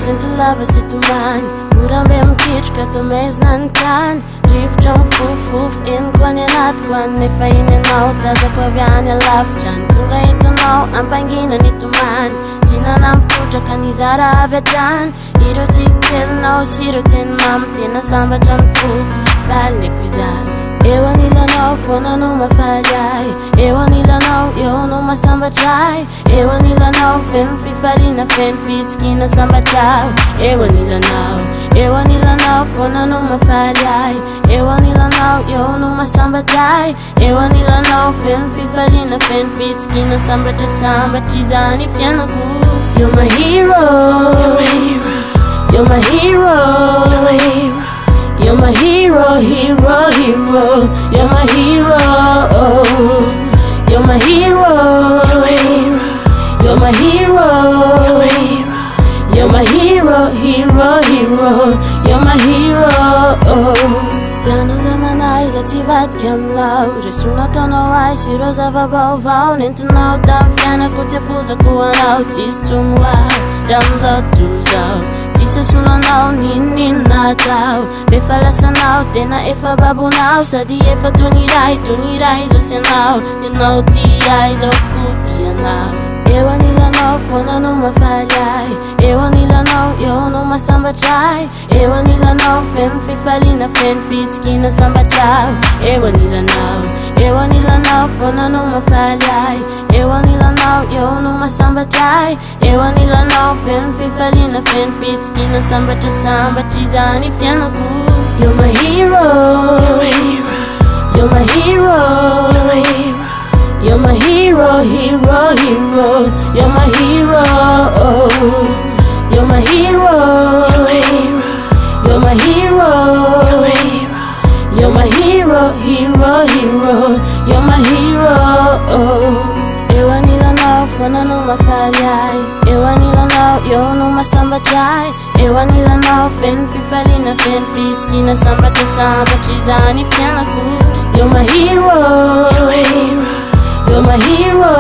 Sinto lava sitomany Urambe mkitrika tumezna ntany Rivotra mifofofo Iniko any anatiko any nefa iny anao Tazako avy any alavitra Tonga eto anao ampangina nitomany Tsy nanampitrotraka ny zara avy hatrany Ireo tsikelinao sy ireo teny mamy Tena sambatra ny foko Valeko izany Eo anilanao foana no mafaly ahy Eo anilanao eo no masambatra ahy Eo anilanao feno fifaliana feno fitsikina sambatrao Eo anilanao foana no mafaly ahy Eo anilanao eo no masambatra ahy Eo anilanao feno fifaliana feno fitsikina sambatra izany fianako You're my hero You're my hero You're my hero, hero, hero. You're my hero. You're my hero. You're my hero. You're my hero, hero, hero. You're my hero. Piano zamanay za tsy vadika aminao Resona taonao ay sy ireo zava-baovao Nentinao tamin'ny fiainako tsy afozako anao Tsisy tsomo aho raha amizao tontolo zao Tsisy asolanao ninino natao Efa lasanao tena efa babonao Sady efa toniray zao sianao Ianao ty ay zao ko ty anao Eo anilanao foana no mafaly ahy Eo anilanao eo no masambatra ahy Eo anilanao feno fifaliana feno fitsikina sambatrao Eo anilanao foana no mafaly ahy Eo anilanao eo no masambatra ahy Eo anilanao feno fifaliana feno fitsikina sambatra izany fianako You're my hero You're my hero You're my hero, hero, hero. You're my hero. You're my hero. You're my hero. You're my hero, hero, hero. You're my hero. Ewa nilanao foana no mafaly ahy Ewa nilanao eo no masambatra ahy Ewa nilanao feno fifaliana feno fitsikina sambatra izany fianako You're my hero You're my hero